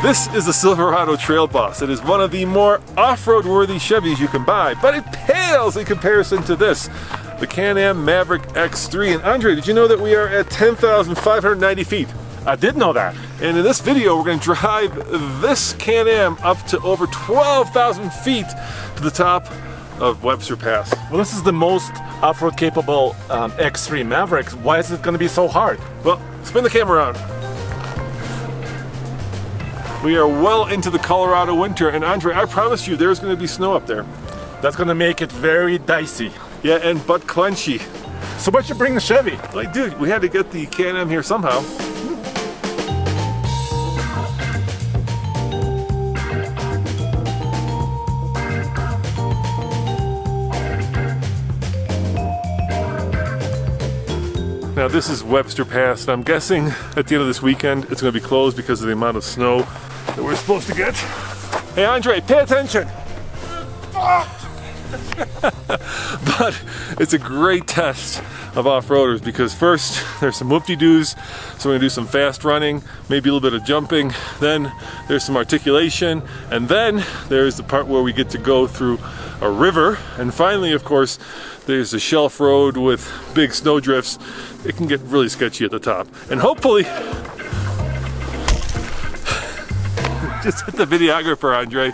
This is the Silverado Trail Boss. It is one of the more off-road worthy Chevys you can buy, but it pales in comparison to this, the Can-Am Maverick X3. And Andre, did you know that we are at 10,590 feet? I did know that. And in this video, we're going to drive this Can-Am up to over 12,000 feet to the top of Webster Pass. Well, this is the most off-road capable X3 Maverick. Why is it going to be so hard? Well, spin the camera around. We are well into the Colorado winter, and Andre, I promise you there's going to be snow up there. That's going to make it very dicey. Yeah, and butt clenchy. So why'd you bring the Chevy? Like, dude, we had to get the Can-Am here somehow. Now this is Webster Pass, and I'm guessing at the end of this weekend it's going to be closed because of the amount of snow that we're supposed to get. Hey Andre, pay attention! But it's a great test of off-roaders because first there's some whoop-de-doos, so we're going to do some fast running, maybe a little bit of jumping, then there's some articulation, and then there's the part where we get to go through a river, and finally, of course, there's a shelf road with big snow drifts. It can get really sketchy at the top. And hopefully, just hit the videographer, Andre,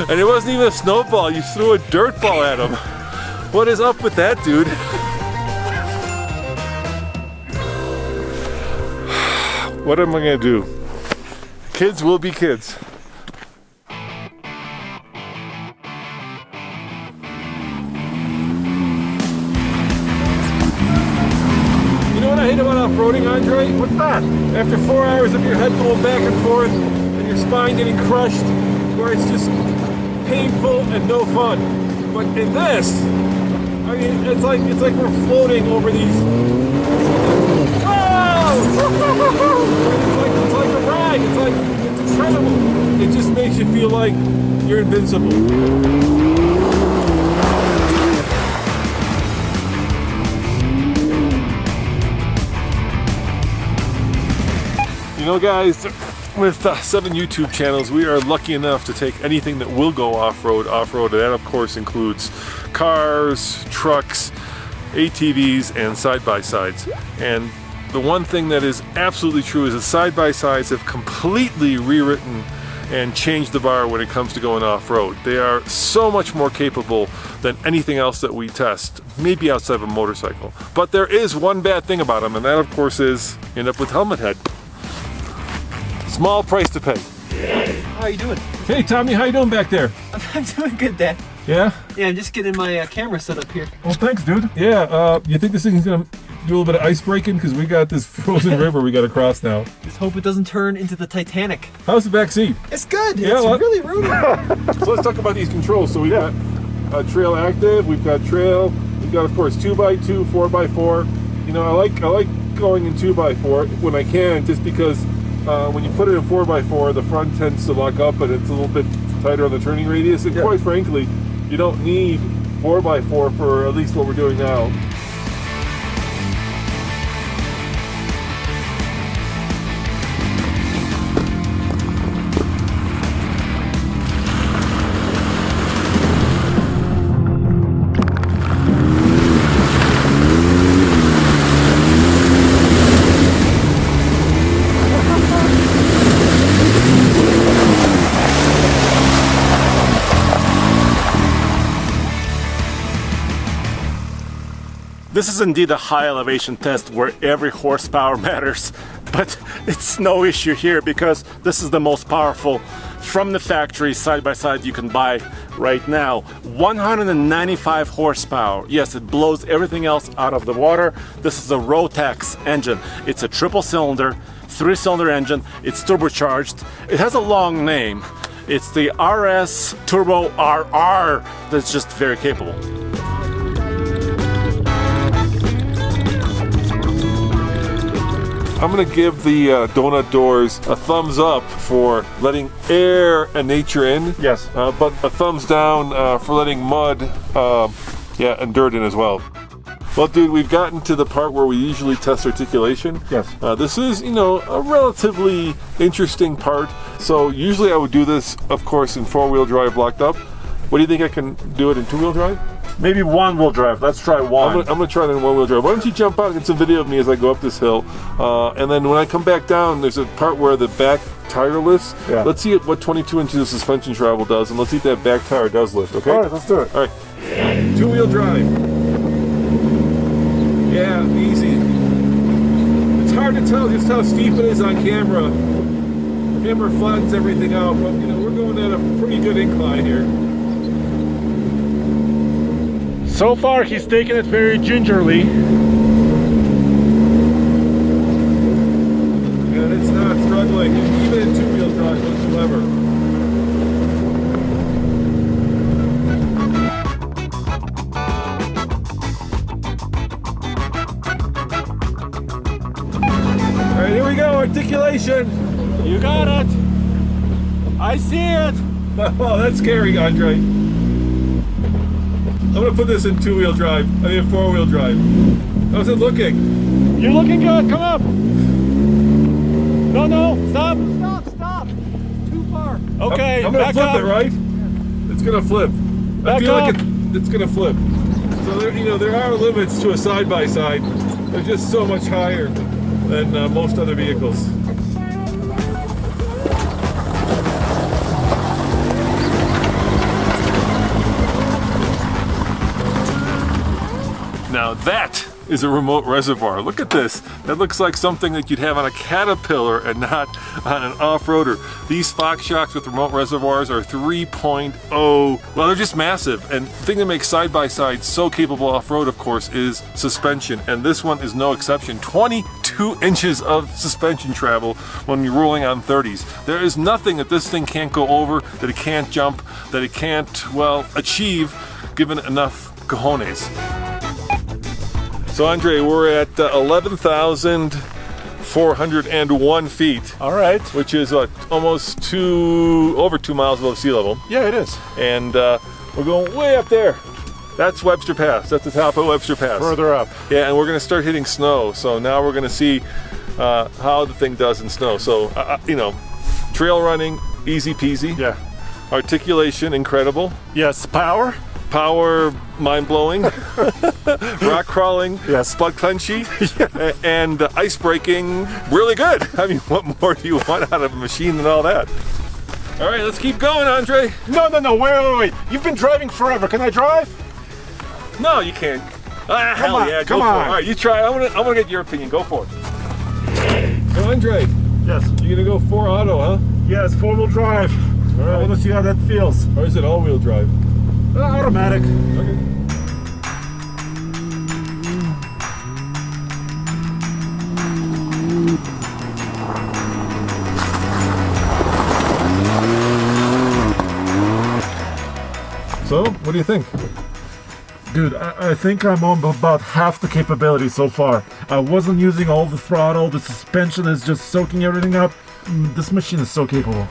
and it wasn't even a snowball, you threw a dirt ball at him. What is up with that, dude? What am I gonna do? Kids will be kids. I hate about off-roading, Andre? What's that? After 4 hours of your head going back and forth and your spine getting crushed, where it's just painful and no fun. But in this, I mean, it's like we're floating over these. Oh! It's like a ride. It's incredible. It just makes you feel like you're invincible. You know, guys, with 7 YouTube channels, we are lucky enough to take anything that will go off-road, and that of course includes cars, trucks, ATVs, and side-by-sides. And the one thing that is absolutely true is that side-by-sides have completely rewritten and changed the bar when it comes to going off-road. They are so much more capable than anything else that we test, maybe outside of a motorcycle. But there is one bad thing about them, and that of course is you end up with helmet head. Small price to pay. How are you doing? Hey Tommy, how you doing back there? I'm doing good, Dad. Yeah? Yeah, I'm just getting my camera set up here. Well, thanks, dude. Yeah, you think this thing's gonna do a little bit of ice breaking? Because we got this frozen river we gotta cross now. Just hope it doesn't turn into the Titanic. How's the back seat? It's good. Yeah, it's really roomy. So let's talk about these controls. So we've got Trail Active, we've got Trail, we've got of course 2x2, 4x4. You know, I like going in 2x4 when I can, just because when you put it in 4x4, the front tends to lock up and it's a little bit tighter on the turning radius. And quite frankly, you don't need 4x4 for at least what we're doing now. This is indeed a high elevation test where every horsepower matters, but it's no issue here because this is the most powerful from the factory side-by-side you can buy right now. 195 horsepower. Yes, it blows everything else out of the water. This is a Rotax engine. It's a triple cylinder, 3-cylinder engine. It's turbocharged. It has a long name. It's the RS Turbo RR that's just very capable. I'm gonna give the donut doors a thumbs up for letting air and nature in. Yes. But a thumbs down for letting mud, and dirt in as well. Well, dude, we've gotten to the part where we usually test articulation. Yes. This is, a relatively interesting part. So usually I would do this, of course, in four-wheel drive locked up. What do you think I can do it in two-wheel drive? Maybe one-wheel drive. Let's try one. I'm gonna try it in one-wheel drive. Why don't you jump out and get some video of me as I go up this hill? And then when I come back down, there's a part where the back tire lifts. Yeah. Let's see what 22 inches of suspension travel does, and let's see if that back tire does lift, okay? All right, let's do it. All right. Two-wheel drive. Yeah, easy. It's hard to tell just how steep it is on camera. The camera flattens everything out, but we're going at a pretty good incline here. So far, he's taking it very gingerly. And it's not struggling, even in two-wheel drive whatsoever. All right, here we go, articulation. You got it. I see it. Oh, that's scary, Andre. I'm gonna put this in two-wheel drive. Four-wheel drive. How's it looking? You're looking good. Come up. No, stop. Stop. Too far. Okay, I'm gonna back flip up. it, right? It's gonna flip. I Back feel like up. it's gonna flip. So there are limits to a side-by-side. They're just so much higher than most other vehicles. Now that is a remote reservoir. Look at this. That looks like something that you'd have on a Caterpillar and not on an off-roader. These Fox shocks with remote reservoirs are 3.0. Well, they're just massive. And the thing that makes side-by-side so capable off-road, of course, is suspension. And this one is no exception. 22 inches of suspension travel when you're rolling on 30s. There is nothing that this thing can't go over, that it can't jump, that it can't, achieve, given enough cojones. So Andre, we're at 11,401 feet. All right. Which is almost over 2 miles above sea level. Yeah, it is. And we're going way up there. That's Webster Pass. That's the top of Webster Pass. Further up. Yeah, and we're going to start hitting snow. So now we're going to see how the thing does in snow. So, trail running, easy peasy. Yeah. Articulation, incredible. Yes, power. Power, mind-blowing. Rock crawling, Yes. butt clenchy, and ice breaking, really good. What more do you want out of a machine than all that? All right, let's keep going, Andre. No, wait. You've been driving forever. Can I drive? No, you can't. Hell on, yeah, come go for it. on. All right, you try. I want to get your opinion. Go for it. So, Andre, Yes. you're gonna go 4 auto, huh? Yes, four-wheel drive. All I right. want to see how that feels. Or is it all-wheel drive? Automatic. Okay. So, what do you think? Dude, I think I'm on about half the capability so far. I wasn't using all the throttle, the suspension is just soaking everything up. This machine is so capable.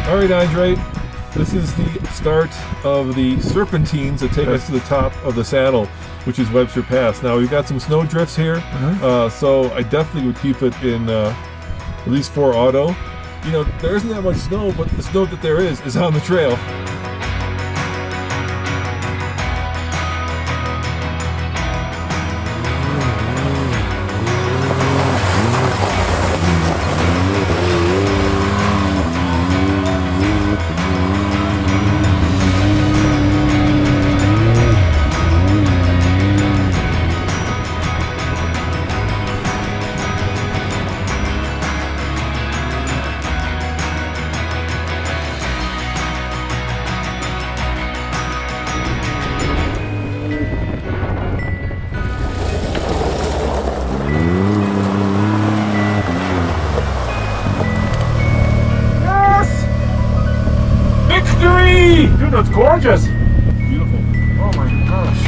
All right, Andre, this is the start of the serpentines that take us to the top of the saddle, which is Webster Pass. Now, we've got some snow drifts here, so I definitely would keep it in at least 4 auto. There isn't that much snow, but the snow that there is on the trail. gorgeous. Beautiful. Oh my gosh.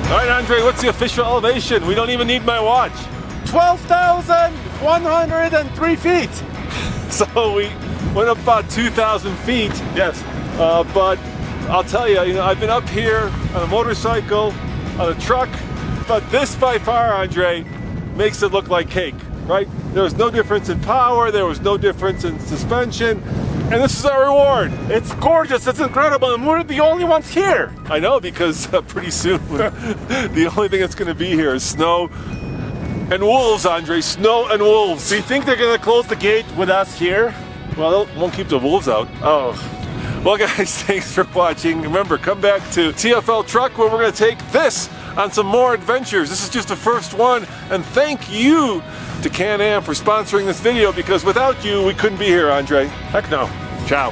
All right, Andre, what's the official elevation? We don't even need my watch. 12,103 feet. So we went up about 2,000 feet. Yes. But I'll tell you, I've been up here on a motorcycle, on a truck, but this by far, Andre, makes it look like cake, right? There was no difference in power, there was no difference in suspension, and this is our reward. It's gorgeous, it's incredible, and we're the only ones here. I know, because pretty soon, the only thing that's gonna be here is snow and wolves, Andre, snow and wolves. Do you think they're gonna close the gate with us here? Well, they won't keep the wolves out. Oh. Well, guys, thanks for watching. Remember, come back to TFL Truck where we're going to take this on some more adventures. This is just the first one. And thank you to Can-Am for sponsoring this video, because without you, we couldn't be here, Andre. Heck no. Ciao.